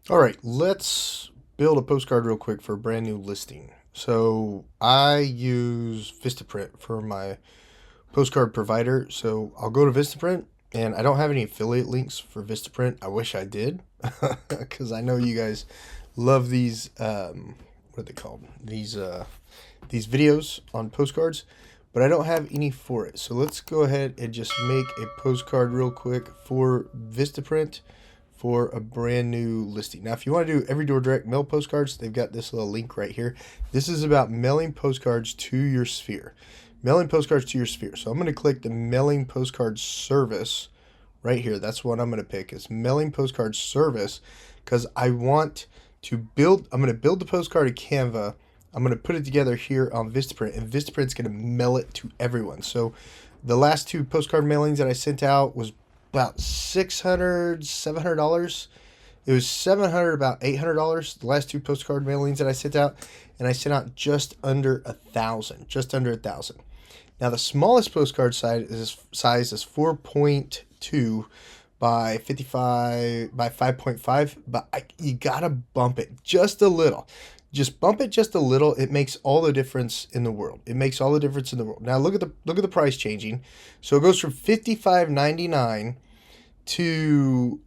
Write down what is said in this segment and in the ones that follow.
All right, let's build a postcard real quick for a brand new listing. So I use Vistaprint for my postcard provider. So I'll go to Vistaprint, and I don't have any affiliate links for Vistaprint. I wish I did, because I know you guys love these. What are they called? These videos on postcards, but I don't have any for it. So let's go ahead and just make a postcard real quick for Vistaprint for a brand new listing. Now, if you want to do every door direct mail postcards, they've got this little link right here. This is about mailing postcards to your sphere. Mailing postcards to your sphere. So I'm going to click the mailing postcard service right here. That's what I'm going to pick is mailing postcard service, because I want to build, I'm going to build the postcard in Canva. I'm going to put it together here on Vistaprint, and Vistaprint's going to mail it to everyone. So the last two postcard mailings that I sent out was about $700. It was $700, about $800. The last two postcard mailings that I sent out, and I sent out just under 1,000, just under 1,000. Now the smallest postcard size is 4.2 by 55 by 5.5, but you gotta bump it just a little. Just bump it just a little. It makes all the difference in the world. It makes all the difference in the world. Now look at the price changing. So it goes from $55.99 to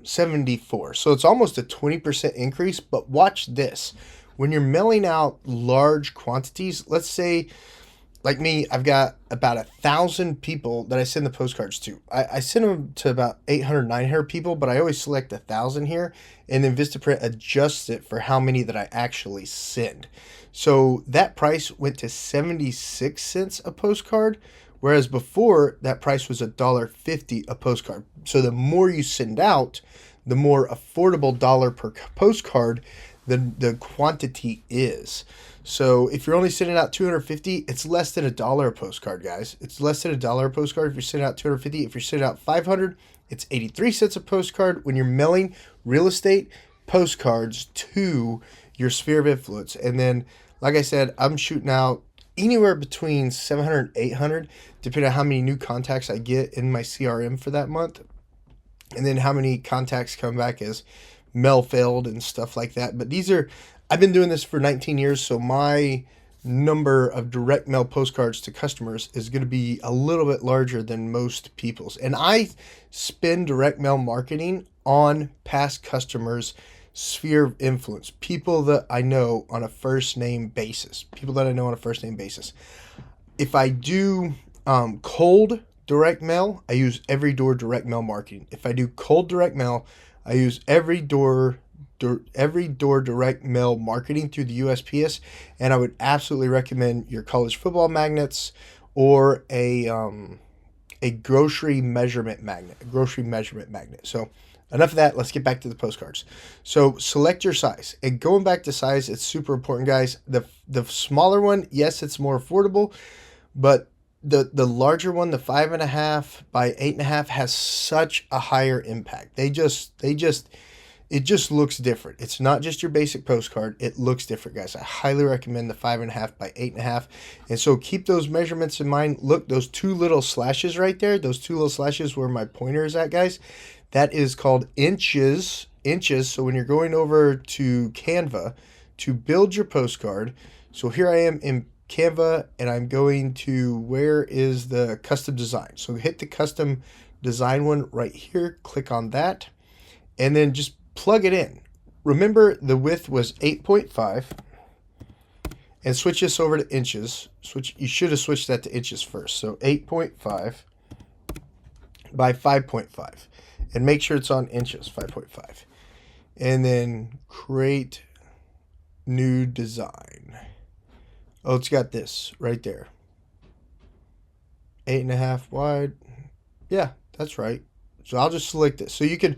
74. So it's almost a 20% increase. But watch this. When you're mailing out large quantities, let's say, like me, I've got about 1,000 people that I send the postcards to. I send them to about 800, 900 people, but I always select 1,000 here, and then Vistaprint adjusts it for how many that I actually send. So that price went to 76 cents a postcard, whereas before that price was $1.50 a postcard. So the more you send out, the more affordable dollar per postcard the quantity is. So if you're only sending out 250, it's less than $1 a postcard, guys. It's less than $1 a postcard if you're sending out 250. If you're sending out 500, it's 83 cents a postcard when you're mailing real estate postcards to your sphere of influence. And then, like I said, I'm shooting out anywhere between 700 and 800, depending on how many new contacts I get in my CRM for that month. And then how many contacts come back as mail failed and stuff like that. But I've been doing this for 19 years, so my number of direct mail postcards to customers is going to be a little bit larger than most people's. And I spend direct mail marketing on past customers' sphere of influence, people that I know on a first name basis. If I do cold direct mail, I use every door direct mail marketing. If I do cold direct mail, I use every door direct mail marketing through the USPS, and I would absolutely recommend your college football magnets or a grocery measurement magnet. So enough of that. Let's get back to the postcards. So select your size. And going back to size, it's super important, guys. The smaller one, yes, it's more affordable, but the larger one, the 5.5 by 8.5, has such a higher impact. It just looks different. It's not just your basic postcard. It looks different, guys. I highly recommend the 5.5 by 8.5. And so keep those measurements in mind. Look, those two little slashes right there, those two little slashes where my pointer is at, guys, that is called inches. So when you're going over to Canva to build your postcard, so here I am in Canva, and I'm going to, where is the custom design? So hit the custom design one right here. Click on that, and then just plug it in. Remember, the width was 8.5, and switch this over to inches. You should have switched that to inches first. So 8.5 by 5.5, and make sure it's on inches, 5.5, and then create new design. Oh, it's got this right there. 8.5 wide. Yeah, that's right. So I'll just select this. So you could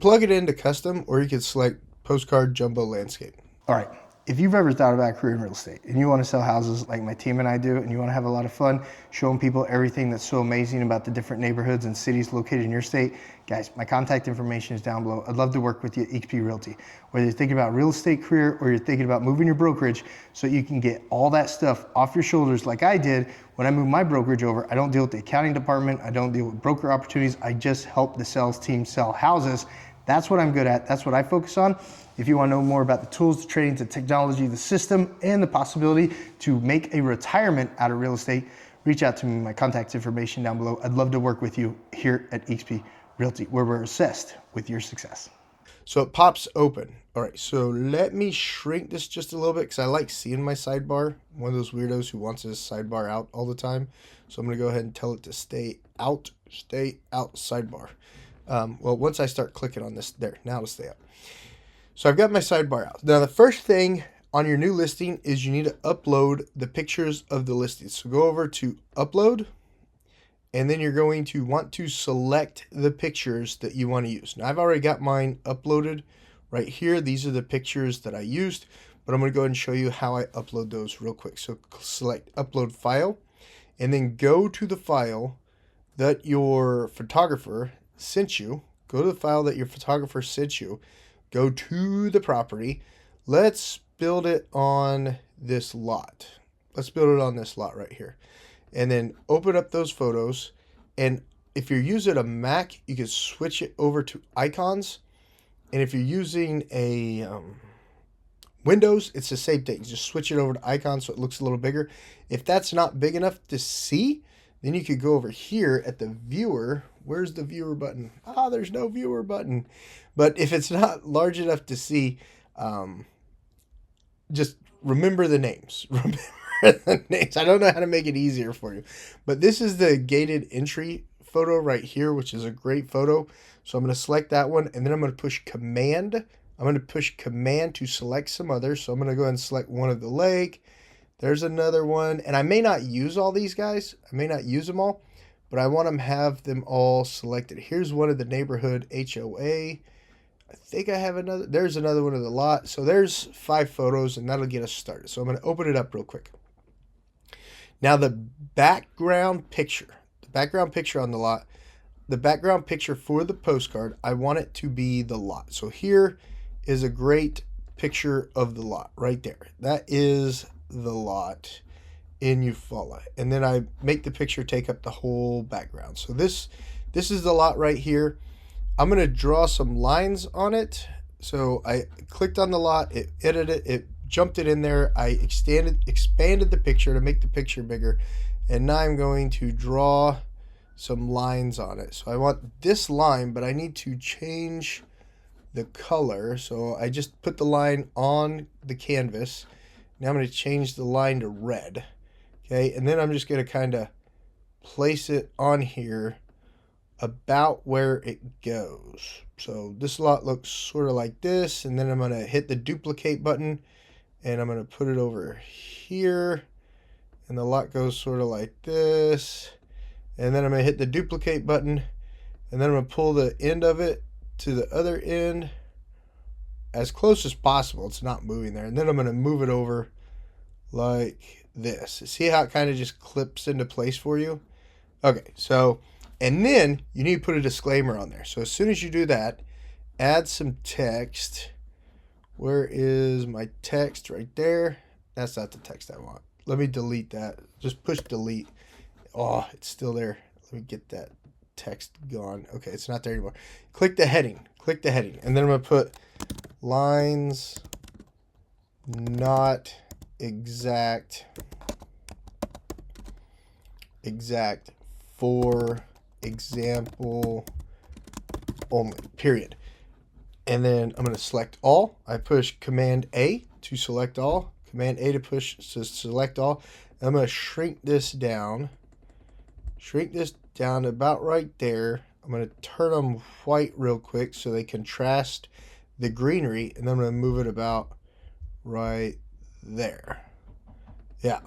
plug it into custom, or you could select postcard jumbo landscape. All right. If you've ever thought about a career in real estate and you want to sell houses like my team and I do, and you want to have a lot of fun showing people everything that's so amazing about the different neighborhoods and cities located in your state, guys, my contact information is down below. I'd love to work with you at eXp Realty. Whether you're thinking about real estate career or you're thinking about moving your brokerage, so you can get all that stuff off your shoulders like I did when I moved my brokerage over. I don't deal with the accounting department. I don't deal with broker opportunities. I just help the sales team sell houses. That's what I'm good at. That's what I focus on. If you want to know more about the tools, the training, the technology, the system, and the possibility to make a retirement out of real estate, reach out to me. My contact information down below. I'd love to work with you here at eXp Realty, where we're obsessed with your success. So it pops open. All right, so let me shrink this just a little bit because I like seeing my sidebar. I'm one of those weirdos who wants his sidebar out all the time. So I'm going to go ahead and tell it to stay out, sidebar. Well, once I start clicking on this, there, now to stay out. So I've got my sidebar out. Now, the first thing on your new listing is you need to upload the pictures of the listing. So go over to upload, and then you're going to want to select the pictures that you want to use. Now, I've already got mine uploaded right here. These are the pictures that I used, but I'm going to go ahead and show you how I upload those real quick. So select upload file, and then go to the file that your photographer sent you. Go to the file that your photographer sent you. Go to the property. Let's build it on this lot. Let's build it on this lot right here. And then open up those photos. And if you're using a Mac, you can switch it over to icons. And if you're using a Windows, it's the same thing. Just switch it over to icons so it looks a little bigger. If that's not big enough to see, then you could go over here at the viewer. Where's the viewer button? Ah, there's no viewer button. But if it's not large enough to see, just remember the names. Remember the names. I don't know how to make it easier for you. But this is the gated entry photo right here, which is a great photo. So I'm going to select that one, and then I'm going to push Command. I'm going to push Command to select some others. So I'm going to go ahead and select one of the lake. There's another one. And I may not use all these guys. I may not use them all, but I want to have them all selected. Here's one of the neighborhood HOA. I think I have another. There's another one of the lot. So there's 5 photos, and that'll get us started. So I'm going to open it up real quick. Now the background picture on the lot, the background picture for the postcard, I want it to be the lot. So here is a great picture of the lot right there. That is the lot in Eufaula. And then I make the picture take up the whole background. So this is the lot right here. I'm going to draw some lines on it. So I clicked on the lot, it edited it, it jumped it in there. I expanded the picture to make the picture bigger. And now I'm going to draw some lines on it. So I want this line, but I need to change the color. So I just put the line on the canvas. Now I'm going to change the line to red. Okay, and then I'm just going to kind of place it on here about where it goes. So this lot looks sort of like this, and then I'm going to hit the duplicate button, and I'm going to put it over here, and the lot goes sort of like this, and then I'm going to hit the duplicate button, and then I'm going to pull the end of it to the other end as close as possible. It's not moving there, and then I'm going to move it over like this. See how it kind of just clips into place for you? Okay, so, and then you need to put a disclaimer on there. So as soon as you do that, add some text. Where is my text? Right there. That's not the text I want. Let me delete that. Just push delete. Oh, it's still there. Let me get that text gone. Okay, it's not there anymore. Click the heading. Click the heading. And then I'm going to put lines not exact for example only, period. And then I'm going to select all. I push Command A to select all. Command A to select all. And I'm going to shrink this down. Shrink this down about right there. I'm going to turn them white real quick so they contrast the greenery. And then I'm going to move it about right there. Yeah.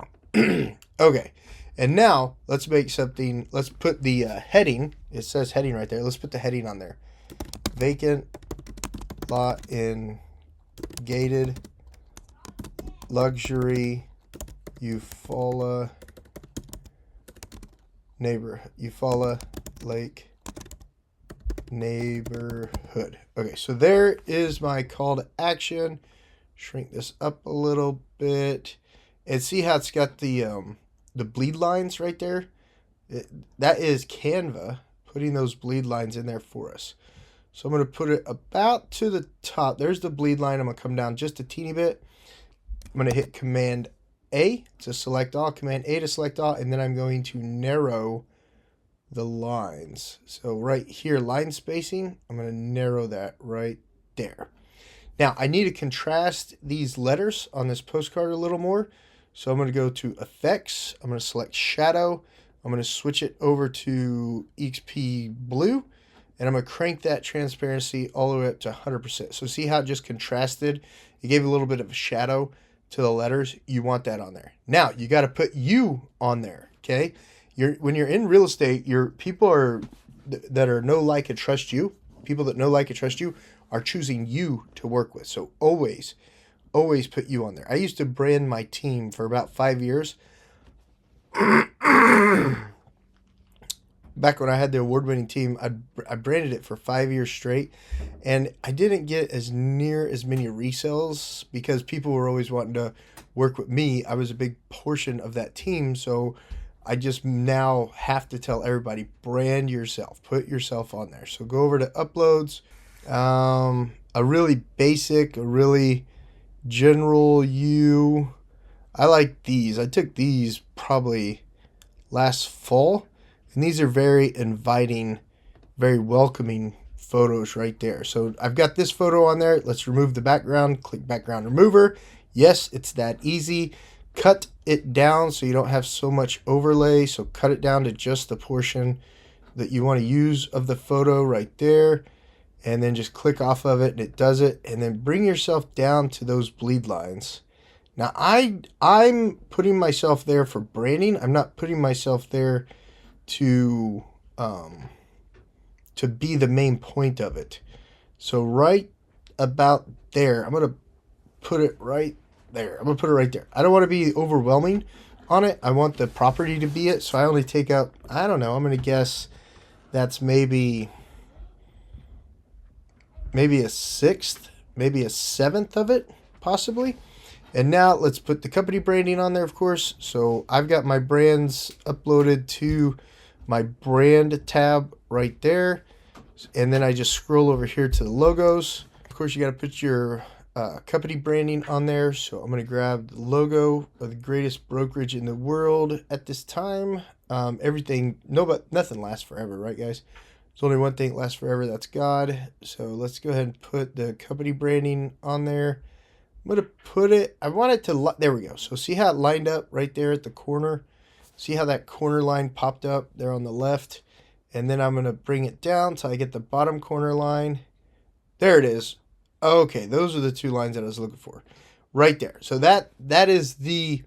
Okay. And now let's make something. Let's put the heading. It says heading right there. Let's put the heading on there. Vacant lot in gated luxury Eufaula Lake neighborhood. Okay, so there is my call to action. Shrink this up a little bit, and see how it's got the bleed lines right there. That is Canva putting those bleed lines in there for us. So I'm going to put it about to the top. There's the bleed line. I'm going to come down just a teeny bit. I'm going to hit Command A to select all, Command A to select all, and then I'm going to narrow the lines. So right here, line spacing, I'm going to narrow that right there. Now, I need to contrast these letters on this postcard a little more. So I'm going to go to Effects. I'm going to select Shadow. I'm going to switch it over to eXp Blue. And I'm going to crank that transparency all the way up to 100%. So see how it just contrasted? It gave a little bit of a shadow to the letters. You want that on there. Now, you got to put you on there, okay? When you're in real estate, your people that are know, like, and trust you. People that know, like, and trust you are choosing you to work with. So always put you on there. I used to brand my team for about 5 years. Back when I had the award-winning team, I branded it for 5 years straight, and I didn't get near as many resales because people were always wanting to work with me. I was a big portion of that team, so I just now have to tell everybody, brand yourself, put yourself on there. So go over to uploads, a really basic, a really general you. I like these. I took these probably last fall. And these are very inviting, very welcoming photos right there. So I've got this photo on there. Let's remove the background. Click background remover. Yes, it's that easy. Cut it down so you don't have so much overlay. So cut it down to just the portion that you want to use of the photo right there. And then just click off of it and it does it. And then bring yourself down to those bleed lines. Now I'm putting myself there for branding. I'm not putting myself there to be the main point of it. So right about there, I'm going to put it right there. I'm going to put it right there. I don't want to be overwhelming on it. I want the property to be it. So I only take out, I don't know, I'm going to guess that's maybe a sixth, maybe a seventh of it, possibly. And now let's put the company branding on there, of course. So I've got my brands uploaded to my brand tab right there. And then I just scroll over here to the logos. Of course, you got to put your company branding on there. So I'm going to grab the logo of the greatest brokerage in the world at this time. Nothing lasts forever, right, guys? There's only one thing that lasts forever. That's God. So let's go ahead and put the company branding on there. I'm going to put it, I want it to, there we go. So see how it lined up right there at the corner? See how that corner line popped up there on the left? And then I'm going to bring it down till I get the bottom corner line. There it is. Okay, those are the two lines that I was looking for. Right there. So that is the,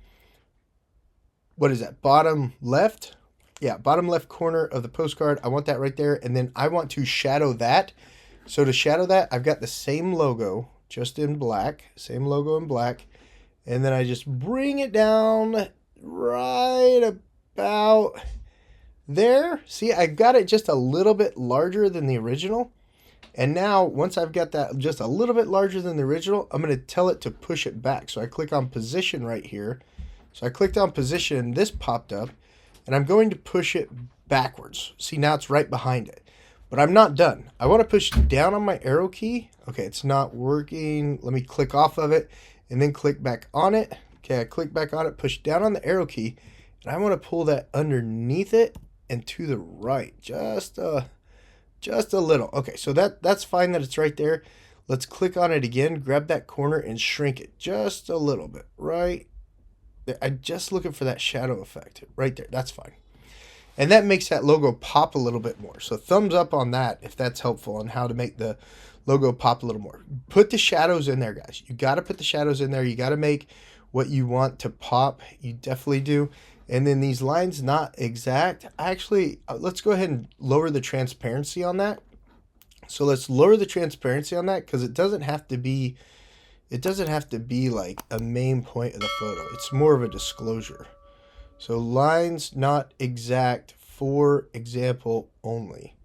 what is that, bottom left? Yeah, bottom left corner of the postcard. I want that right there. And then I want to shadow that. So to shadow that, I've got the same logo, just in black. Same logo in black. And then I just bring it down right about there. See, I got it just a little bit larger than the original. And now, once I've got that just a little bit larger than the original, I'm going to tell it to push it back. So I click on position right here. So I clicked on position, this popped up, and I'm going to push it backwards. See, now it's right behind it. But I'm not done. I want to push down on my arrow key. Okay, it's not working. Let me click off of it and then click back on it. Okay, I click back on it, push down on the arrow key, and I want to pull that underneath it and to the right, just a little. Okay, so that's fine that it's right there. Let's click on it again, grab that corner and shrink it just a little bit, right there. I'm just looking for that shadow effect right there. That's fine. And that makes that logo pop a little bit more. So thumbs up on that if that's helpful on how to make the logo pop a little more. Put the shadows in there, guys. You got to put the shadows in there. You got to make what you want to pop. You definitely do. And then these lines not exact. Actually, let's go ahead and lower the transparency on that. So let's lower the transparency on that because it doesn't have to be like a main point of the photo. It's more of a disclosure. So lines not exact for example only.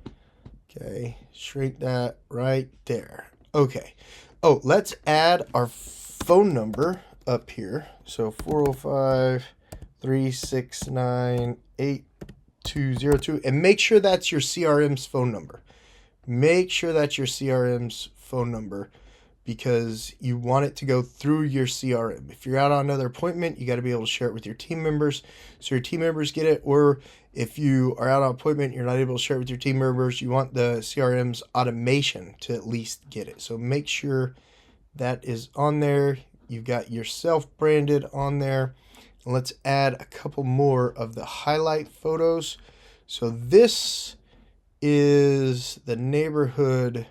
Okay, shrink that right there. Okay. Oh, let's add our phone number up here. So 405-369-8202, and make sure that's your CRM's phone number. make sure that's your CRM's phone number, because you want it to go through your CRM. If you're out on another appointment, you got to be able to share it with your team members so your team members get it. Or if you are out on appointment, you're not able to share it with your team members, you want the CRM's automation to at least get it. So make sure that is on there. You've got yourself branded on there. And let's add a couple more of the highlight photos. So this is the neighborhood.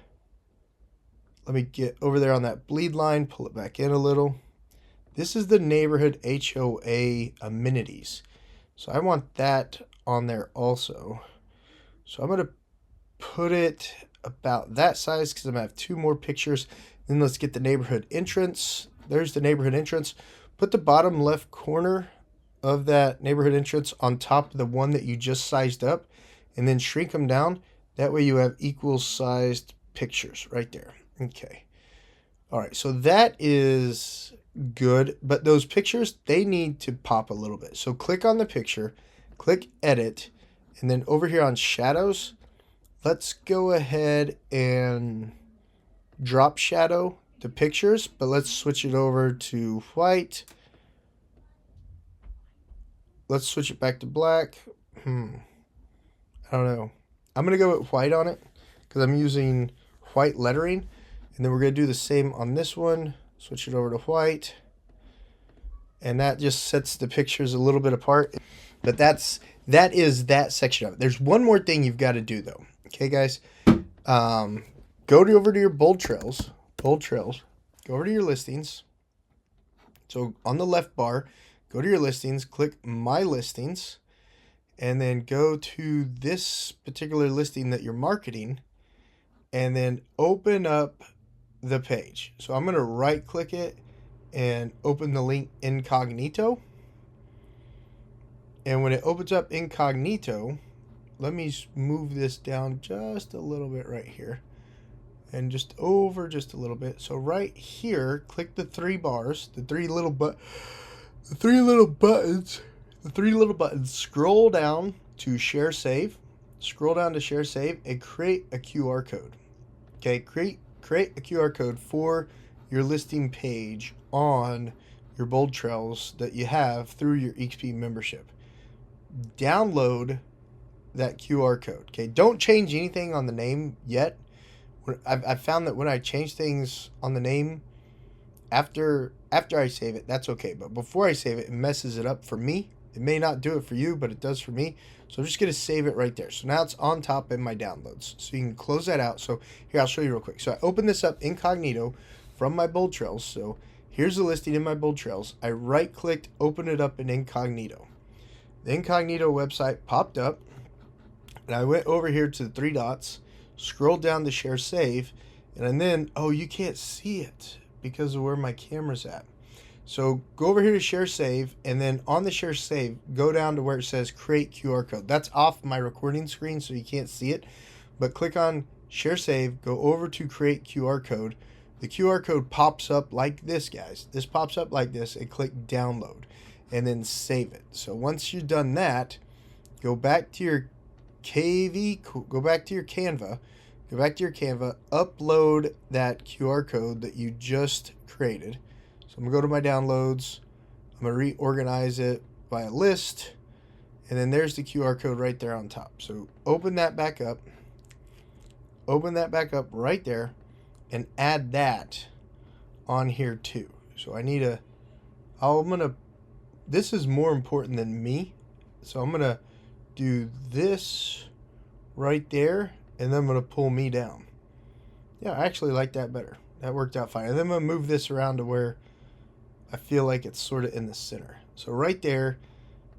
Let me get over there on that bleed line, pull it back in a little. This is the neighborhood HOA amenities. So I want that on there also. So I'm going to put it about that size because I'm going to have two more pictures. Then let's get the neighborhood entrance. There's the neighborhood entrance. Put the bottom left corner of that neighborhood entrance on top of the one that you just sized up, and then shrink them down. That way you have equal sized pictures right there. Okay. All right. So that is good, but those pictures, they need to pop a little bit. So click on the picture, click edit, and then over here on shadows, let's go ahead and drop shadow the pictures, but let's switch it over to white. Let's switch it back to black. I don't know. I'm going to go with white on it because I'm using white lettering. And then we're going to do the same on this one. Switch it over to white. And that just sets the pictures a little bit apart. But that is that section of it. There's one more thing you've got to do though. Okay, guys. Over to your bold trails. Go over to your listings. So on the left bar, go to your listings, click My Listings, and then go to this particular listing that you're marketing, and then open up the page. So I'm going to right click it and open the link incognito. And when it opens up incognito, let me move this down just a little bit right here. And just over just a little bit. So right here, click the three bars, the three little buttons, scroll down to share save, and create a QR code. Okay, create a QR code for your listing page on your bold trails that you have through your eXp membership. Download that QR code. Okay, don't change anything on the name yet. I've found that when I change things on the name after I save it, that's okay. But before I save it, it messes it up for me. It may not do it for you, but it does for me. So I'm just going to save it right there. So now it's on top in my downloads. So you can close that out. So here, I'll show you real quick. So I open this up incognito from my bold trails. So here's the listing in my bold trails. I right clicked, open it up in incognito. The incognito website popped up, and I went over here to the three dots, scrolled down to share save, and then, oh, you can't see it because of where my camera's at. So go over here to share save, and then on the share save, go down to where it says create QR code. That's off my recording screen, so you can't see it, but click on share save, go over to create QR code. The QR code pops up like this, guys. This pops up like this, and click download, and then save it. So once you've done that, go back to your go back to your Canva, upload that QR code that you just created. So I'm going to go to my downloads, I'm going to reorganize it by a list, and then there's the QR code right there on top. So open that back up right there, and add that on here too. So this is more important than me, so I'm going to do this right there, and then I'm going to pull me down. Yeah, I actually like that better. That worked out fine. And then I'm going to move this around to where I feel like it's sort of in the center. So right there,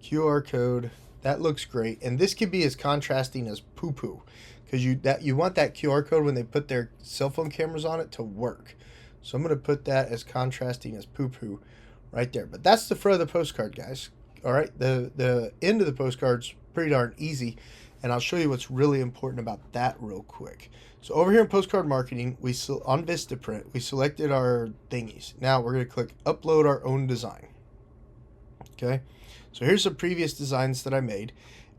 QR code, that looks great. And this could be as contrasting as poo-poo, because you want that QR code when they put their cell phone cameras on it to work. So I'm going to put that as contrasting as poo-poo right there. But that's the front of the postcard, guys. All right, the end of the postcard's pretty darn easy, and I'll show you what's really important about that real quick. So over here in postcard marketing, on Vistaprint, we selected our thingies. Now we're going to click upload our own design. Okay, so here's some previous designs that I made,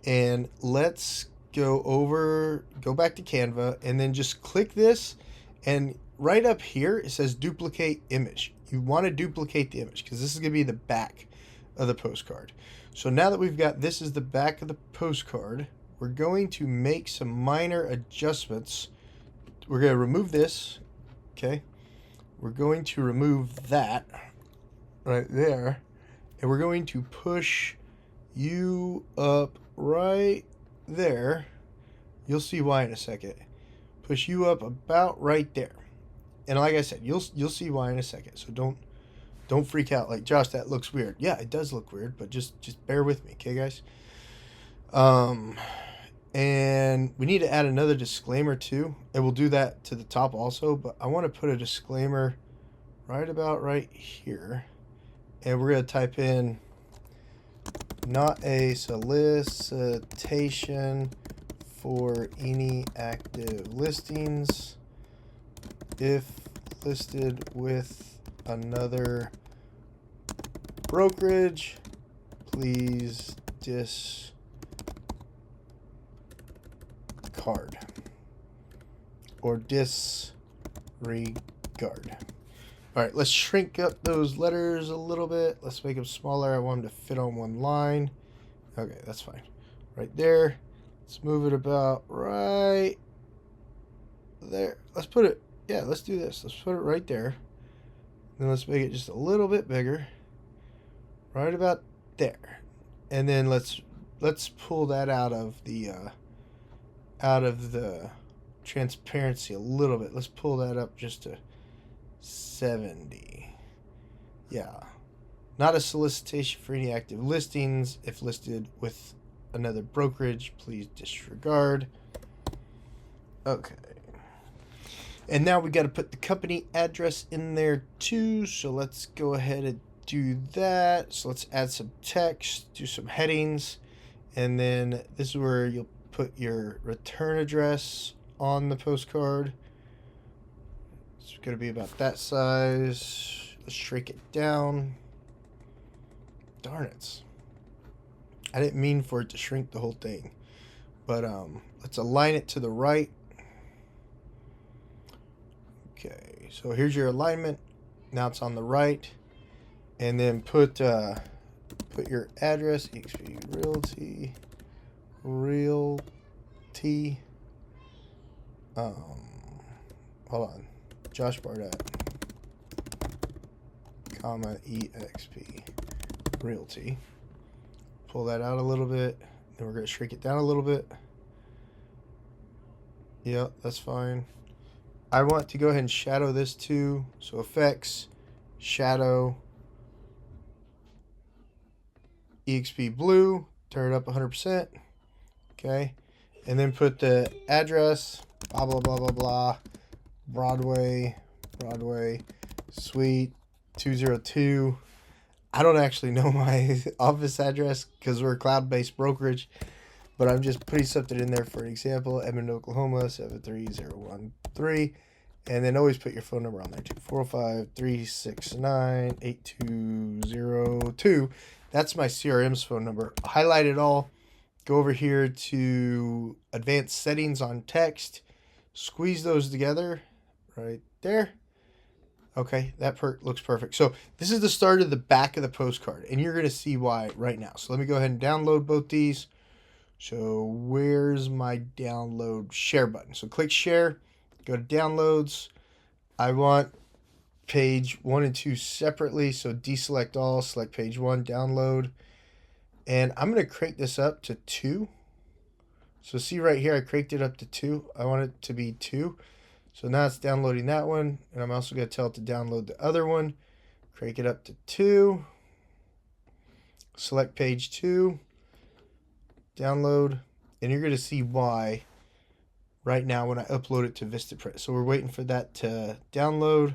and let's go back to Canva, and then just click this, and right up here it says duplicate image. You want to duplicate the image because this is going to be the back of the postcard. So now that we've got this is the back of the postcard, we're going to make some minor adjustments. We're going to remove this, okay? We're going to remove that right there, and we're going to push you up right there. You'll see why in a second. Push you up about right there. And like I said, you'll see why in a second. So don't freak out like, Josh, that looks weird. Yeah, it does look weird, but just bear with me, okay, guys? And we need to add another disclaimer too. And we'll do that to the top also, but I want to put a disclaimer right about right here. And we're going to type in not a solicitation for any active listings. If listed with another brokerage, please discard or disregard. All right, let's shrink up those letters a little bit. Let's make them smaller. I want them to fit on one line. Okay, that's fine. Right there. Let's move it about right there. Let's put it, yeah, let's do this. Let's put it right there. Then let's make it just a little bit bigger. Right about there. And then let's pull that out of the transparency a little bit. Let's pull that up just to 70. Yeah. Not a solicitation for any active listings. If listed with another brokerage, please disregard. Okay. And now we got to put the company address in there too. So let's go ahead and do that. So let's add some text, do some headings. And then this is where you'll put your return address on the postcard. It's going to be about that size. Let's shrink it down. Darn it. I didn't mean for it to shrink the whole thing. But let's align it to the right. Okay, so here's your alignment. Now it's on the right. And then put your address, eXp Realty. Hold on. Josh Barnett, comma, eXp Realty. Pull that out a little bit. Then we're going to shrink it down a little bit. Yep, that's fine. I want to go ahead and shadow this too. So effects, shadow, eXp blue, turn it up 100%. Okay. And then put the address, blah, blah, blah, blah, blah. Broadway, Suite 202. I don't actually know my office address because we're a cloud-based brokerage, but I'm just putting something in there for an example. Edmond, Oklahoma, 73013. And then always put your phone number on there too. 405-369-8202. That's my CRM's phone number. Highlight it all. Go over here to advanced settings on text. Squeeze those together right there. Okay, that looks perfect. So this is the start of the back of the postcard, and you're going to see why right now. So let me go ahead and download both these. So where's my download share button? So click share, go to downloads. I want page 1 and 2 separately, so deselect all, select page 1, download. And I'm going to crank this up to 2. So see right here, I cranked it up to 2. I want it to be 2. So now it's downloading that one. And I'm also going to tell it to download the other one. Crank it up to 2. Select page 2. Download. And you're going to see why right now when I upload it to Vistaprint. So we're waiting for that to download.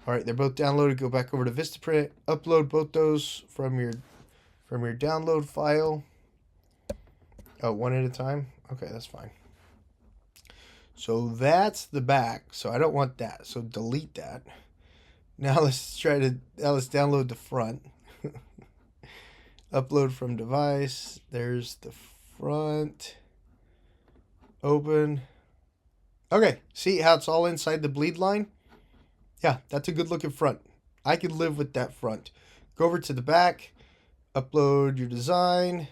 All right, they're both downloaded. Go back over to Vistaprint. Upload both those from your download file. Oh, one at a time? Okay, that's fine. So that's the back. So I don't want that. So delete that. Now let's download the front. Upload from device. There's the front. Open. Okay, see how it's all inside the bleed line? Yeah, that's a good looking front. I could live with that front. Go over to the back, upload your design.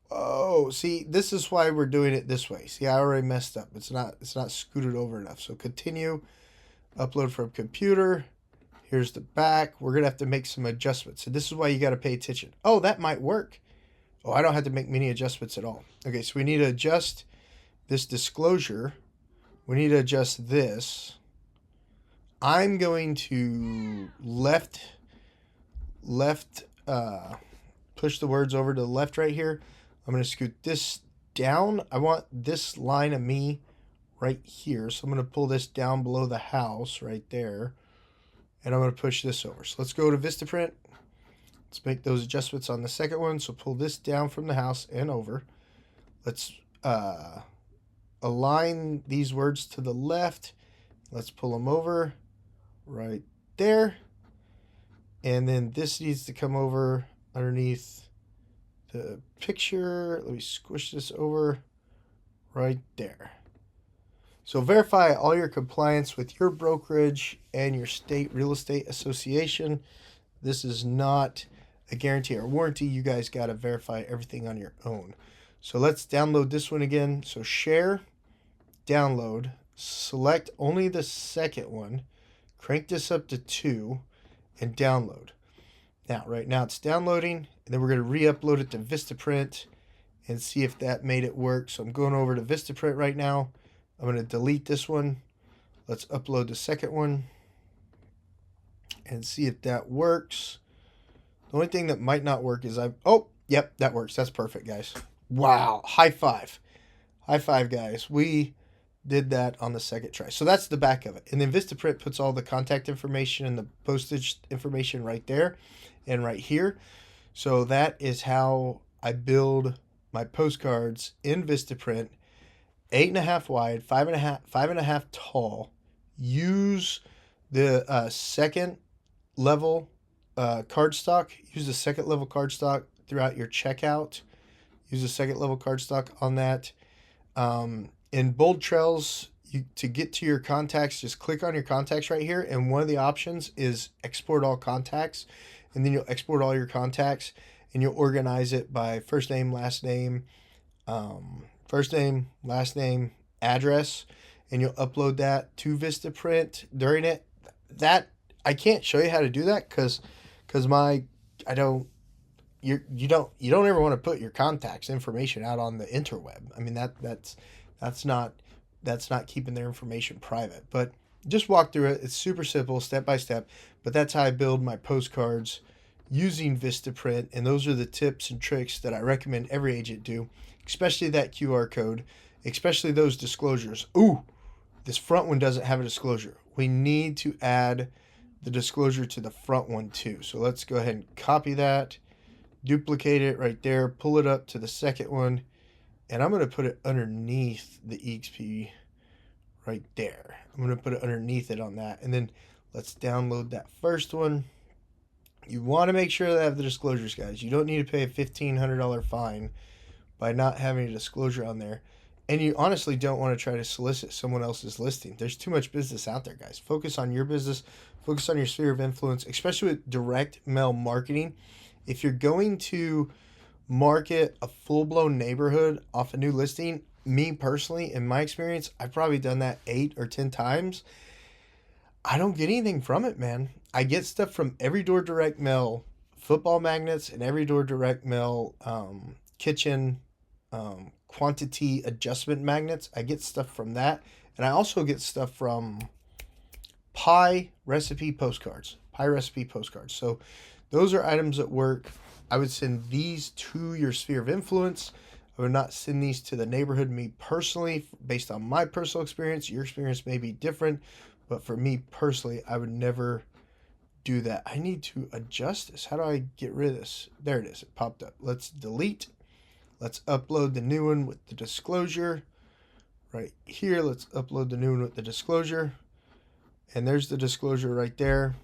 Oh, see, this is why we're doing it this way. See, I already messed up. It's not scooted over enough. So continue, upload from computer. Here's the back. We're gonna have to make some adjustments. So this is why you gotta pay attention. Oh, that might work. Oh, I don't have to make many adjustments at all. Okay, so we need to adjust this disclosure. We need to adjust this. I'm going to push the words over to the left right here. I'm going to scoot this down. I want this line of me right here. So I'm going to pull this down below the house right there. And I'm going to push this over. So let's go to Vistaprint. Let's make those adjustments on the second one. So pull this down from the house and over. Let's align these words to the left. Let's pull them over right there. And then this needs to come over underneath the picture. Let me squish this over right there. So verify all your compliance with your brokerage and your state real estate association. This is not a guarantee or warranty. You guys got to verify everything on your own. So let's download this one again. So share, download, select only the second one, crank this up to 2, and download. Now, right now it's downloading, and then we're going to re-upload it to Vistaprint and see if that made it work. So I'm going over to Vistaprint right now. I'm going to delete this one. Let's upload the second one and see if that works. The only thing that might not work is oh, yep, that works. That's perfect, guys. Wow. High five. High five, guys. We did that on the second try. So that's the back of it. And then Vistaprint puts all the contact information and the postage information right there and right here. So that is how I build my postcards in Vistaprint. 8.5 wide, 5.5 tall. Use the second level cardstock. Use the second level cardstock throughout your checkout. Use the second level cardstock on that. In bold trails, to get to your contacts, just click on your contacts right here. And one of the options is export all contacts. And then you'll export all your contacts and you'll organize it by first name, last name, address, and you'll upload that to Vistaprint during it. That I can't show you how to do that because you don't ever want to put your contacts information out on the interweb. I mean that's not keeping their information private. But just walk through it. It's super simple, step by step. But that's how I build my postcards using Vistaprint, and those are the tips and tricks that I recommend every agent do, especially that QR code, especially those disclosures. Ooh, this front one doesn't have a disclosure. We need to add the disclosure to the front one too. So let's go ahead and copy that, duplicate it right there, pull it up to the second one, and I'm going to put it underneath the eXp right there. I'm going to put it underneath it on that. And then let's download that first one. You want to make sure that I have the disclosures, guys. You don't need to pay a $1,500 fine by not having a disclosure on there. And you honestly don't want to try to solicit someone else's listing. There's too much business out there, guys. Focus on your business. Focus on your sphere of influence, especially with direct mail marketing. If you're going to market a full-blown neighborhood off a new listing, me personally, in my experience, I've probably done that 8 or 10 times. I don't get anything from it, man. I get stuff from Every Door Direct Mail football magnets and Every Door Direct Mail kitchen quantity adjustment magnets. I get stuff from that. And I also get stuff from pie recipe postcards. So those are items that work. I would send these to your sphere of influence. I would not send these to the neighborhood. Me personally, based on my personal experience, your experience may be different, but for me personally, I would never do that. I need to adjust this. How do I get rid of this? There it is. It popped up. Let's delete. Let's upload the new one with the disclosure. Right here, let's upload the new one with the disclosure. And there's the disclosure right there.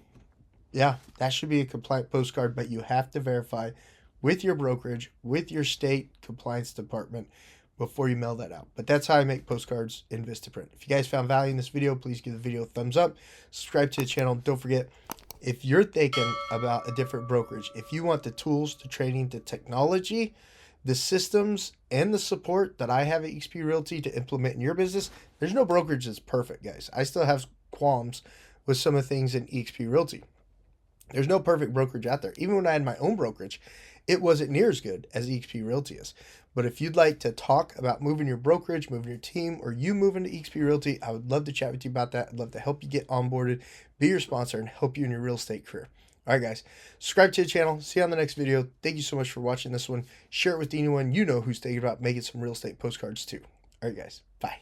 Yeah, that should be a compliant postcard, but you have to verify with your brokerage, with your state compliance department before you mail that out. But that's how I make postcards in Vistaprint. If you guys found value in this video, please give the video a thumbs up. Subscribe to the channel. Don't forget, if you're thinking about a different brokerage, if you want the tools, the training, the technology, the systems, and the support that I have at eXp Realty to implement in your business, there's no brokerage that's perfect, guys. I still have qualms with some of the things in eXp Realty. There's no perfect brokerage out there. Even when I had my own brokerage, it wasn't near as good as eXp Realty is. But if you'd like to talk about moving your brokerage, moving your team, or you moving to eXp Realty, I would love to chat with you about that. I'd love to help you get onboarded, be your sponsor, and help you in your real estate career. All right, guys, subscribe to the channel. See you on the next video. Thank you so much for watching this one. Share it with anyone you know who's thinking about making some real estate postcards too. All right, guys, bye.